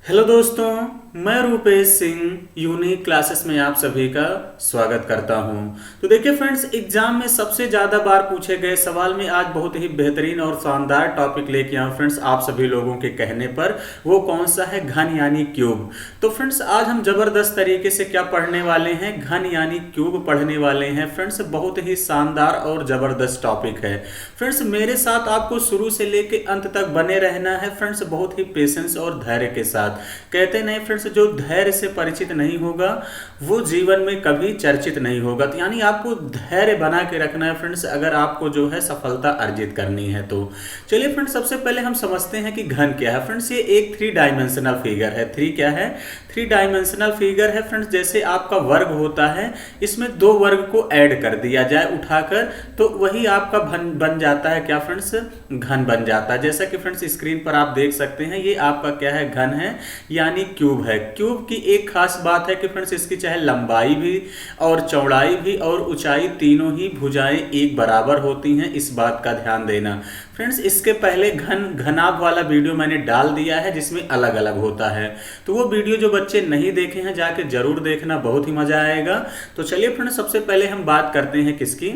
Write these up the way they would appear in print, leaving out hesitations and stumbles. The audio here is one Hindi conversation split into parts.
हेलो दोस्तों, मैं रूपेश सिंह यूनिक क्लासेस में आप सभी का स्वागत करता हूं। तो देखिए फ्रेंड्स, एग्जाम में सबसे ज़्यादा बार पूछे गए सवाल में आज बहुत ही बेहतरीन और शानदार टॉपिक लेके आऊँ फ्रेंड्स आप सभी लोगों के कहने पर। वो कौन सा है? घन यानी क्यूब। तो फ्रेंड्स आज हम ज़बरदस्त तरीके से क्या पढ़ने वाले हैं? घन यानी क्यूब पढ़ने वाले हैं फ्रेंड्स। बहुत ही शानदार और ज़बरदस्त टॉपिक है फ्रेंड्स। मेरे साथ आपको शुरू से लेके अंत तक बने रहना है फ्रेंड्स, बहुत ही पेशेंस और धैर्य के साथ। कहते नहीं फ्रेंड्स, जो धैर्य से परिचित नहीं होगा वो जीवन में कभी चर्चित नहीं होगा। तो यानी आपको धैर्य बना के रखना है फ्रेंड्स, अगर आपको जो है सफलता अर्जित करनी है तो। चलिए फ्रेंड्स, सबसे पहले हम समझते हैं कि घन क्या है फ्रेंड्स। ये एक थ्री डायमेंशनल फिगर है। थ्री क्या है? थ्री डायमेंशनल फिगर है फ्रेंड्स। जैसे आपका वर्ग होता है, इसमें दो वर्ग को ऐड कर दिया जाए उठाकर, तो वही आपका बन जाता है क्या फ्रेंड्स? घन बन जाता है। जैसा कि फ्रेंड्स स्क्रीन पर आप देख सकते हैं, ये आपका क्या है? घन है यानी क्यूब है। क्यूब की एक खास बात है कि फ्रेंड्स इसकी चाहे लंबाई भी और चौड़ाई भी और ऊंचाई तीनों ही भुजाएं एक बराबर होती हैं, इस बात का ध्यान देना फ्रेंड्स। इसके पहले घनाभ वाला वीडियो मैंने डाल दिया है जिसमें अलग अलग होता है, तो वो वीडियो जो बच्चे नहीं देखे हैं जाके जरूर देखना, बहुत ही मजा आएगा। तो चलिए फ्रेंड्स, सबसे पहले हम बात करते हैं किसकी?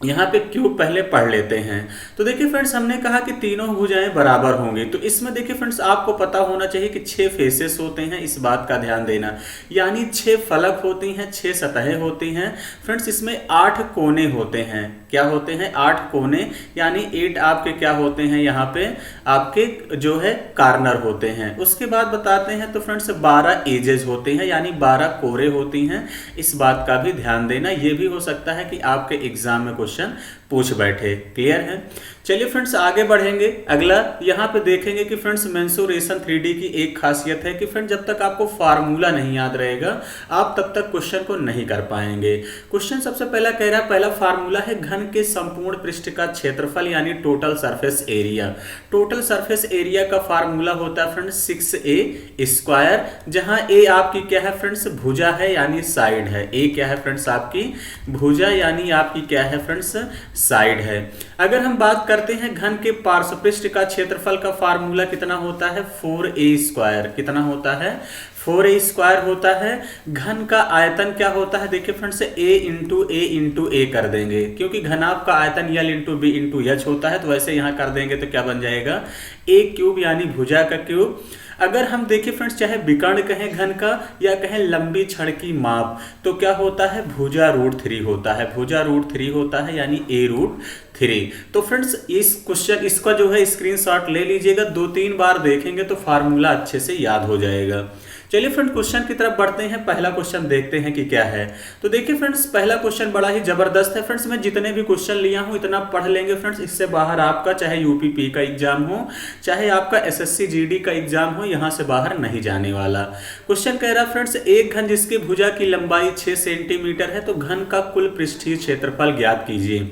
यहाँ पे क्यूब पहले पढ़ लेते हैं। तो देखिए फ्रेंड्स, हमने कहा कि तीनों भुजाएं बराबर होंगी, तो इसमें देखिए फ्रेंड्स आपको पता होना चाहिए कि 6 फेसेस होते हैं, इस बात का ध्यान देना। यानी 6 फलक होती हैं, 6 सतहें होती हैं फ्रेंड्स। इसमें 8 कोने होते हैं। क्या होते हैं? 8 कोने, यानी 8 आपके क्या होते हैं? यहाँ पे आपके जो है कार्नर होते हैं। उसके बाद बताते हैं तो फ्रेंड्स 12 एजेस होते हैं, यानी 12 कोरे होती हैं, इस बात का भी ध्यान देना। ये भी हो सकता है कि आपके एग्जाम में क्वेश्चन पूछ बैठे। क्लियर है? चलिए फ्रेंड्स आगे बढ़ेंगे। अगला यहाँ पे देखेंगे कि फ्रेंड्स मेंसुरेशन 3D की एक खासियत है कि फ्रेंड्स जब तक आपको फार्मूला नहीं याद रहेगा आप तब तक क्वेश्चन को नहीं कर पाएंगे। क्वेश्चन सबसे पहला कह रहा है, पहला फार्मूला है घन के संपूर्ण पृष्ठ का क्षेत्रफल यानी total surface area. Total surface area का फार्मूला होता है फ्रेंड्स 6a², जहां a आपकी क्या है फ्रेंड्स? भुजा है यानी साइड है। a क्या है फ्रेंड्स? आपकी भुजा यानी आपकी क्या है फ्रेंड्स? साइड है। अगर हम बात करते हैं घन के पार्श्वपृष्ठ का क्षेत्रफल का फार्मूला कितना होता है? 4a²। कितना होता है? 4a² होता है। घन का आयतन क्या होता है? देखिए फ्रेंड्स a कर देंगे, क्योंकि घनाभ का आयतन l/b/h होता है, तो वैसे यहां कर देंगे तो क्या बन जाएगा? a³ यानी भुजा का क्यूब। अगर हम देखें फ्रेंड्स, चाहे विकर्ण कहें घन का या कहें लंबी छड़ की माप, तो क्या होता है? भुजा √3 होता है। भुजा √3 होता है, यानी a√3। तो फ्रेंड्स इस क्वेश्चन इसका जो है स्क्रीनशॉट ले लीजिएगा, 2-3 बार देखेंगे तो फार्मूला अच्छे से याद हो जाएगा। चलिए फ्रेंड क्वेश्चन की तरफ बढ़ते हैं। पहला क्वेश्चन देखते हैं कि क्या है। तो देखिए फ्रेंड्स, पहला क्वेश्चन बड़ा ही जबरदस्त है फ्रेंड्स। मैं जितने भी क्वेश्चन लिया हूं इतना पढ़ लेंगे फ्रेंड्स। इससे बाहर आपका चाहे यूपीपी का एग्जाम हो, चाहे आपका एसएससी जीडी का एग्जाम हो, यहां से बाहर नहीं जाने वाला। क्वेश्चन कह रहा फ्रेंड्स, एक घन जिसकी भुजा की लंबाई 6 सेंटीमीटर है, तो घन का कुल पृष्ठीय क्षेत्रफल ज्ञात कीजिए।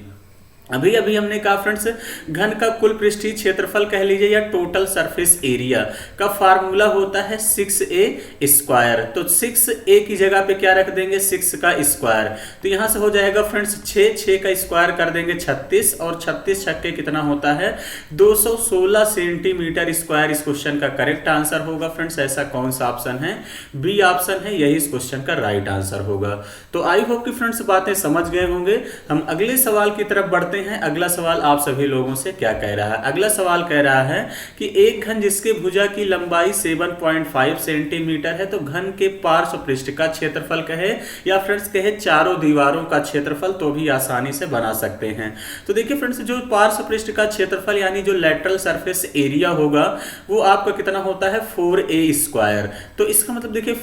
अभी अभी हमने कहा फ्रेंड्स, घन का कुल पृष्ठीय क्षेत्रफल कह लीजिए या टोटल सरफेस एरिया का फार्मूला होता है 6a²। तो 6a की जगह पे क्या रख देंगे? 6 का स्क्वायर। तो यहां से हो जाएगा फ्रेंड्स 6 का स्क्वायर कर देंगे 36, और 36 छक्के कितना होता है? 216 सेंटीमीटर स्क्वायर इस क्वेश्चन का करेक्ट आंसर होगा फ्रेंड्स। ऐसा कौन सा ऑप्शन है? बी ऑप्शन है, यही इस क्वेश्चन का राइट आंसर होगा। तो आई होप कि फ्रेंड्स बातें समझ गए होंगे। हम अगले सवाल की तरफ बढ़ते हैं। अगला सवाल आप सभी लोगों से क्या कह रहा है? अगला सवाल कह रहा है कि एक घन जिसके भुजा की लंबाई 7.5 सेंटीमीटर है, तो घन के पार्श्व पृष्ठ का क्षेत्रफल कहे या फ्रेंड्स कहे चारों दीवारों का क्षेत्रफल, तो भी आसानी से बना सकते हैं। तो देखिए फ्रेंड्स, जो पार्श्व पृष्ठ का क्षेत्रफल यानी जो लेटरल सरफेस एरिया होगा वो आपका कितना होता है? 4a²। तो इसका मतलब देखिए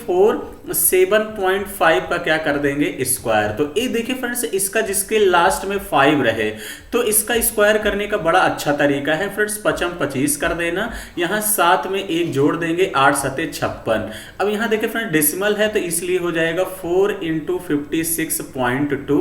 7.5 का क्या कर देंगे? स्क्वायर। तो ये देखिए फ्रेंड्स, इसका जिसके लास्ट में 5 रहे तो इसका स्क्वायर करने का बड़ा अच्छा तरीका है फ्रेंड्स, 25 कर देना। यहां 7 में 1 जोड़ देंगे, 8 सते 56। अब यहां देखिए फ्रेंड्स डेसिमल है तो इसलिए हो जाएगा 4 × 56.2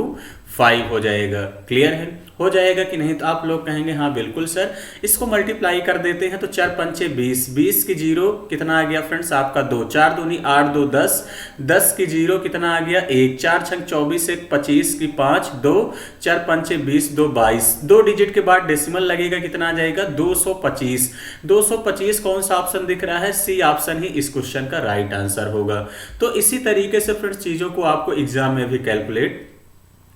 5 हो जाएगा। क्लियर है, हो जाएगा कि नहीं? तो आप लोग कहेंगे हाँ बिल्कुल सर। इसको मल्टीप्लाई कर देते हैं तो 4 पंचे 20, 20 की जीरो कितना आ गया फ्रेंड्स आपका 2, 4 दूनी 8, 2 10, 10 की जीरो कितना आ गया 1, 4 छंग 24, 1 25 की 5, 2, 4 पंचे 20, 2 22, 2 डिजिट के बाद डेसिमल लगेगा, कितना आ जाएगा 225। 225 कौन सा ऑप्शन दिख रहा है? सी ऑप्शन ही इस क्वेश्चन का राइट आंसर होगा। तो इसी तरीके से फ्रेंड्स चीजों को आपको एग्जाम में भी कैलकुलेट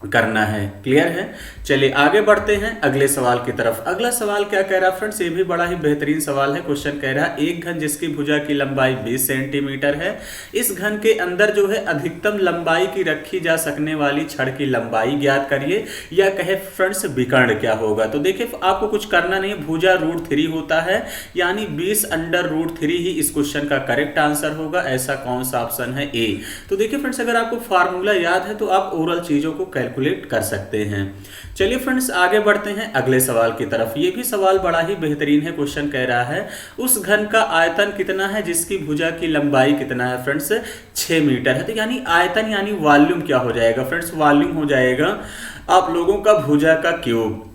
करना है। क्लियर है? चलिए आगे बढ़ते हैं अगले सवाल की तरफ। अगला सवाल क्या कह रहा है फ्रेंड्स? ये भी बड़ा ही बेहतरीन सवाल है। क्वेश्चन कह रहा है एक घन जिसकी भुजा की लंबाई 20 सेंटीमीटर है, इस घन के अंदर जो है अधिकतम लंबाई की रखी जा सकने वाली छड़ की लंबाई ज्ञात करिए, या कहे फ्रेंड्स विकर्ण क्या होगा। तो देखिए आपको कुछ करना नहीं, भुजा √3 होता है, यानी 20√3 ही इस क्वेश्चन का करेक्ट आंसर होगा। ऐसा कौन सा ऑप्शन है? ए। तो देखिए फ्रेंड्स अगर आपको फार्मूला याद है तो आप ओरल चीजों को कैलकुलेट कर सकते हैं। चलिए फ्रेंड्स आगे बढ़ते हैं अगले सवाल की तरफ। ये भी सवाल बड़ा ही बेहतरीन है। क्वेश्चन कह रहा है उस घन का आयतन कितना है जिसकी भुजा की लंबाई कितना है फ्रेंड्स? 6 मीटर है। तो यानी आयतन यानी वॉल्यूम क्या हो जाएगा फ्रेंड्स? वॉल्यूम हो जाएगा आप लोगों का भुजा का क्यूब।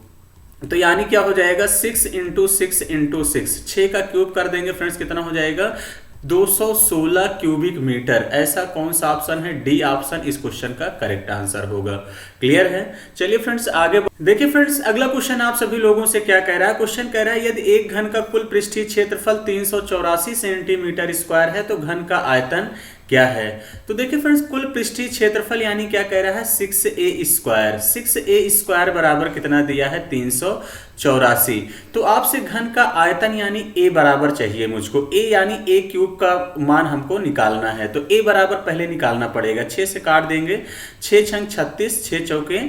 तो यानी क्या हो जाएगा 6 × 6 × 6, 6 का क्यूब कर देंगे फ्रेंड्स, कितना हो जाएगा 216 क्यूबिक मीटर। ऐसा कौन सा ऑप्शन है? डी ऑप्शन इस क्वेश्चन का करेक्ट आंसर होगा। क्लियर है? चलिए फ्रेंड्स आगे देखिए फ्रेंड्स अगला क्वेश्चन आप सभी लोगों से क्या कह रहा है? क्वेश्चन कह रहा है यदि एक घन का कुल पृष्ठीय क्षेत्रफल 384 सेंटीमीटर स्क्वायर है तो घन का आयतन क्या है? तो देखिए फ्रेंड्स कुल पृष्ठीय क्षेत्रफल यानी क्या कह रहा है 6a स्क्वायर। 6a स्क्वायर बराबर कितना दिया है 384। तो आपसे घन का आयतन यानी a बराबर चाहिए मुझको। a यानी a क्यूब का मान हमको निकालना है, तो a बराबर पहले निकालना पड़ेगा। 6 से काट देंगे, 6 छंग 36, 6 चौके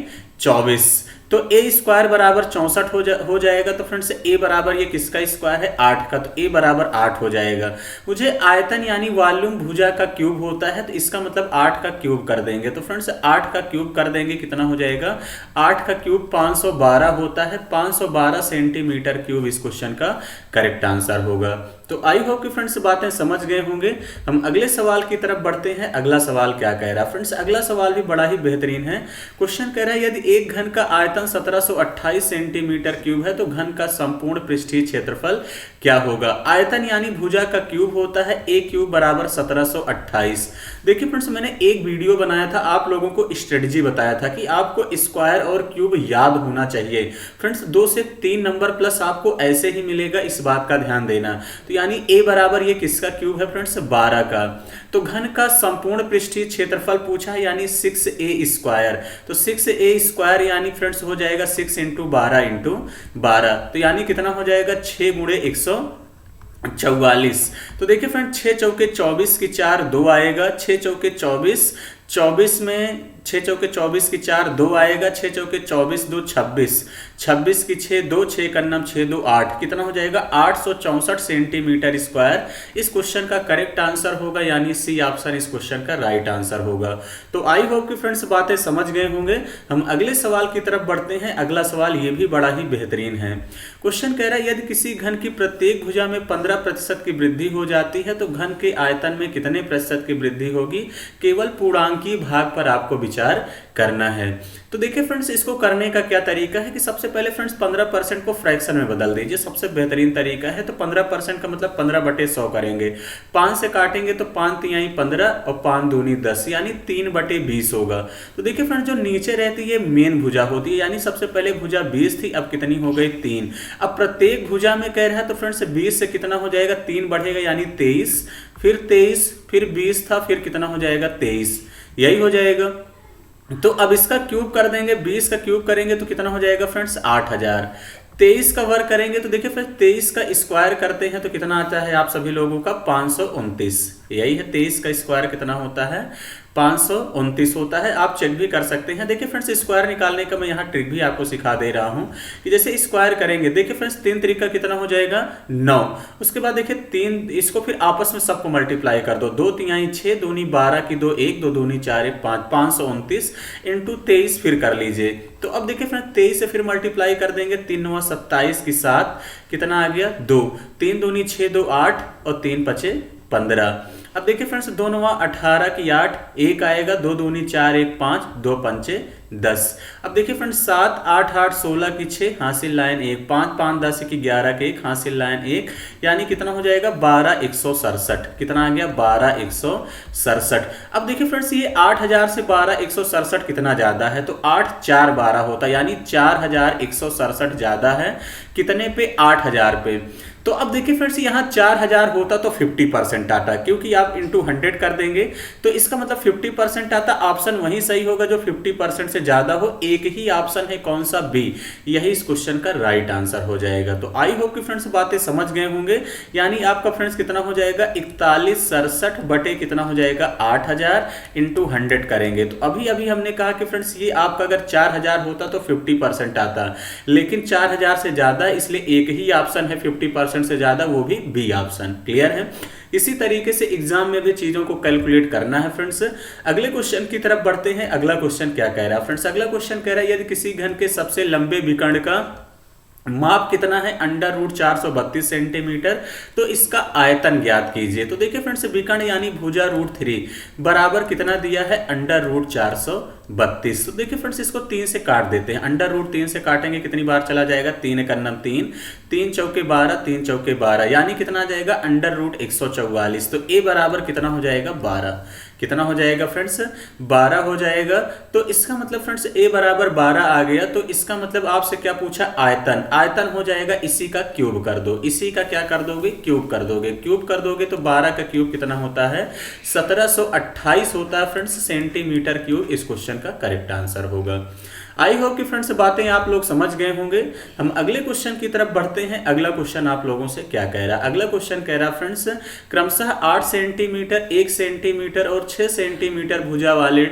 24, तो a स्क्वायर बराबर 64 हो जाएगा। तो फ्रेंड्स a बराबर ये किसका स्क्वायर है 8 का, तो a बराबर 8 हो जाएगा। मुझे आयतन यानी वॉल्यूम भुजा का क्यूब होता है, तो इसका मतलब 8 का क्यूब कर देंगे। तो फ्रेंड्स 8 का क्यूब कर देंगे, कितना हो जाएगा 8 का क्यूब 512 होता है। 512 सेंटीमीटर क्यूब इस क्वेश्चन का करेक्ट आंसर होगा। तो आई होप कि फ्रेंड्स बातें समझ गए होंगे। हम अगले सवाल की तरफ बढ़ते हैं। अगला सवाल क्या कह रहा है फ्रेंड्स? अगला सवाल भी बड़ा ही बेहतरीन है। क्वेश्चन कह रहा है यदि एक घन का आयतन 1728 सेंटीमीटर क्यूब है तो घन का संपूर्ण पृष्ठीय क्षेत्रफल क्या होगा? आयतन यानी भुजा का क्यूब होता है, a क्यूब बराबर 1728। देखिए फ्रेंड्स मैंने एक वीडियो बनाया था, आप लोगों को स्ट्रेटजी बताया था कि आपको स्क्वायर और क्यूब याद होना चाहिए। फ्रेंड्स 2 से 3 नंबर प्लस आपको ऐसे ही मिलेगा, इस बात का ध्यान देना। तो यानी a बराबर ये किसका क्यूब है फ्रेंड्स 12 का। तो घन का संपूर्ण पृष्ठीय क्षेत्रफल पूछा है यानी 6a स्क्वायर। तो 6a स्क्वायर यानी फ्रेंड्स हो जाएगा 6 × 12 × 12। तो यानी कितना हो जाएगा 6 × 144। तो देखिए फ्रेंड 6 चौके 24 की 4 2 आएगा, 6 चौके 24, 24 में 6 चौके 24 की 4 2 आएगा, 6 चौके 24 2 26, 26 की 6 2, 6 का नाम 6 2 8, कितना हो जाएगा 864 सेंटीमीटर स्क्वायर इस क्वेश्चन का करेक्ट आंसर होगा, यानी सी ऑप्शन इस क्वेश्चन का राइट आंसर होगा। तो आई होप कि फ्रेंड्स बातें समझ गए होंगे। हम अगले सवाल की तरफ बढ़ते हैं। अगला सवाल ये भी बड़ा ही बेहतरीन है। क्वेश्चन कह रहा है यदि किसी घन की प्रत्येक भुजा में 15% की वृद्धि हो जाती है तो घन के आयतन में कितने प्रतिशत की वृद्धि होगी? केवल पूर्णांकीय भाग पर आपको विचार करना है। तो देखिए फ्रेंड्स इसको करने का क्या तरीका है कि सबसे पहले फ्रेंड्स 15% को फ्रैक्शन में बदल दीजिए, सबसे बेहतरीन तरीका है। तो 15% का मतलब 15/100 करेंगे, 5 से काटेंगे तो 5 तिहाई 15 और 5 दूनी 10 यानी 3/20 होगा। तो देखिए फ्रेंड्स जो नीचे रहती है मेन भुजा होती है, यानी सबसे पहले भुजा 20 थी, अब कितनी हो गई 3। अब प्रत्येक भुजा में कह रहा है तो फ्रेंड्स 20 से कितना हो जाएगा 3 बढ़ेगा यानी 23, फिर 23, फिर 20 था, फिर कितना हो जाएगा 23, यही हो जाएगा। तो अब इसका क्यूब कर देंगे, 20 का क्यूब करेंगे तो कितना हो जाएगा फ्रेंड्स 8000। 23 का वर्ग करेंगे तो देखिए फ्रेंड्स 23 का स्क्वायर करते हैं तो कितना आता है आप सभी लोगों का 529, यही है 23 का स्क्वायर कितना होता है 529 होता है। आप चेक भी कर सकते हैं। देखिए फ्रेंड्स स्क्वायर निकालने का मैं यहाँ ट्रिक भी आपको सिखा दे रहा हूँ कि जैसे स्क्वायर करेंगे, देखिए फ्रेंड्स 3 तरीका कितना हो जाएगा 9। उसके बाद देखिए 3 इसको फिर आपस में सबको मल्टीप्लाई कर दो, 2 तिहाई 6, दूनी 12 की 2 1, 2 दूनी 4 1 5, 529 इंटू 23 फिर कर लीजिए। तो अब देखिए फ्रेंड्स 23 से फिर मल्टीप्लाई कर देंगे, 3 9 27 की 7 कितना आ गया 2, 3 दूनी 6 2 8 और 3 5 15। अब देखिए फ्रेंड्स, 2 9 18 की 8, 1 आएगा, 2 दूनी 4, 1 5, 2 पंचे 10। अब देखिए फ्रेंड्स, 7 8 8 16 की 6, हासिल लाइन 1, 5 5 10 की 11 के 1, हासिल लाइन 1, यानी कितना हो जाएगा 12 167। कितना आ गया 12 167। अब देखिए फ्रेंड्स, ये 8000 से 12 167 कितना ज्यादा है, तो 8 4 12 होता, यानी 4167 ज्यादा है कितने पे, 8000 पे। तो अब देखिए फ्रेंड्स, यहाँ 4000 होता तो 50% आता, क्योंकि आप इंटू 100 कर देंगे तो इसका मतलब 50% आता। ऑप्शन वही सही होगा जो 50% से ज्यादा हो। एक ही ऑप्शन है, कौन सा, बी, यही इस क्वेश्चन का राइट आंसर हो जाएगा। तो आई होप कि फ्रेंड्स बातें समझ गए होंगे। यानी आपका फ्रेंड्स कितना हो जाएगा, 4167 बटे कितना हो जाएगा 8000 इंटू 100 करेंगे। तो अभी अभी हमने कहा कि फ्रेंड्स ये आपका अगर 4000 होता तो 50% आता, लेकिन 4000 से ज्यादा, इसलिए एक ही ऑप्शन है 50% से ज्यादा, वो भी बी ऑप्शन। क्लियर है। इसी तरीके से एग्जाम में भी चीजों को कैलकुलेट करना है फ्रेंड्स। अगले क्वेश्चन की तरफ बढ़ते हैं। अगला क्वेश्चन क्या कह रहा है फ्रेंड्स, अगला क्वेश्चन कह रहा है यदि किसी घन के सबसे लंबे विकर्ण का माप कितना है, √432 सेंटीमीटर, तो इसका आयतन ज्ञात कीजिए। तो देखिए फ्रेंड्स, विकर्ण यानी भुजा √3 बराबर कितना दिया है, √432। तो देखिए फ्रेंड्स, इसको 3 से काट देते हैं। √3 से काटेंगे कितनी बार चला जाएगा, 3 × 3, 3 चौके 12, 3 चौके 12, यानी कितना आ जाएगा √144। तो ए बराबर कितना हो जाएगा 12। कितना हो जाएगा फ्रेंड्स, 12 हो जाएगा। तो इसका मतलब फ्रेंड्स ए बराबर 12 आ गया। तो इसका मतलब आपसे क्या पूछा, आयतन। आयतन हो जाएगा इसी का क्यूब कर दो। इसी का क्या कर दोगे, क्यूब कर दोगे। क्यूब कर दोगे तो 12 का क्यूब कितना होता है, 1728 होता है फ्रेंड्स सेंटीमीटर क्यूब। इस क्वेश्चन का करेक्ट आंसर होगा। आई होप कि फ्रेंड्स बातें आप लोग समझ गए होंगे। हम अगले क्वेश्चन की तरफ बढ़ते हैं। अगला क्वेश्चन आप लोगों से क्या कह रहा है, अगला क्वेश्चन कह रहा है फ्रेंड्स, क्रमशः 8 सेंटीमीटर, 1 सेंटीमीटर और 6 सेंटीमीटर भुजा वाले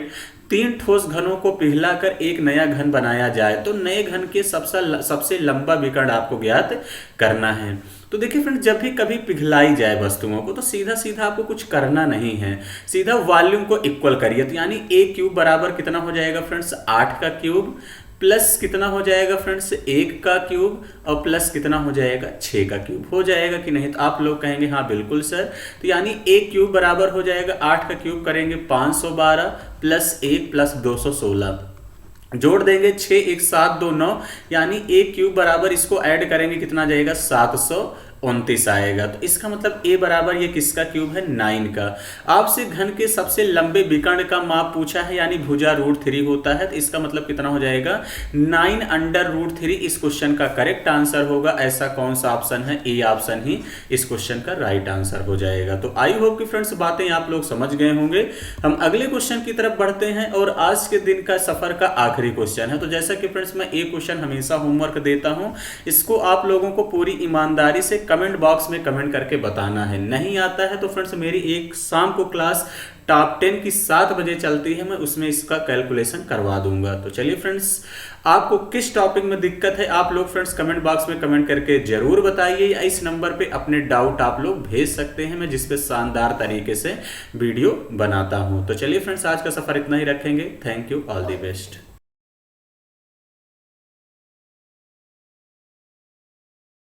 3 ठोस घनों को पिघलाकर एक नया घन बनाया जाए तो नए घन के सबसे लंबा विकर्ण आपको ज्ञात करना है। तो देखिए फ्रेंड्स, जब भी कभी पिघलाई जाए वस्तुओं को तो सीधा सीधा आपको कुछ करना नहीं है, सीधा वॉल्यूम को इक्वल करिए। तो यानी ए क्यूब बराबर कितना हो जाएगा फ्रेंड्स, 8 का क्यूब, प्लस कितना हो जाएगा फ्रेंड्स 1 का क्यूब, और प्लस कितना हो जाएगा 6 का क्यूब। हो जाएगा कि नहीं, तो आप लोग कहेंगे हाँ बिल्कुल सर। तो यानी ए क्यूब बराबर हो जाएगा 8 का क्यूब करेंगे 512, प्लस 1 प्लस 216, जोड़ देंगे 6 1 7 2 9, यानी ए क्यूब बराबर इसको ऐड करेंगे कितना जाएगा 729 आएगा। तो इसका मतलब ए बराबर ये किसका क्यूब है, 9 का। आपसे घन के सबसे लंबे विकर्ण का माप पूछा है, यानी भुजा √3 होता है। तो इसका मतलब कितना हो जाएगा 9/√3 इस क्वेश्चन का करेक्ट आंसर होगा। ऐसा कौन सा ऑप्शन है, ए ऑप्शन ही इस क्वेश्चन का राइट आंसर हो जाएगा। तो आई होप कि फ्रेंड्स बातें आप लोग समझ गए होंगे। हम अगले क्वेश्चन की तरफ बढ़ते हैं और आज के दिन का सफर का आखिरी क्वेश्चन है। तो जैसा कि फ्रेंड्स मैं एक क्वेश्चन हमेशा होमवर्क देता हूं, इसको आप लोगों को पूरी ईमानदारी से कमेंट बॉक्स में कमेंट करके बताना है। नहीं आता है तो फ्रेंड्स मेरी एक शाम को क्लास टॉप 10 की 7 बजे चलती है, मैं उसमें इसका कैलकुलेशन करवा दूंगा। तो चलिए फ्रेंड्स, आपको किस टॉपिक में दिक्कत है आप लोग फ्रेंड्स कमेंट बॉक्स में कमेंट करके जरूर बताइए, या इस नंबर पे अपने डाउट आप लोग भेज सकते हैं, मैं जिस पे शानदार तरीके से वीडियो बनाता हूं। तो चलिए फ्रेंड्स, आज का सफर इतना ही रखेंगे। Thank you, all the best.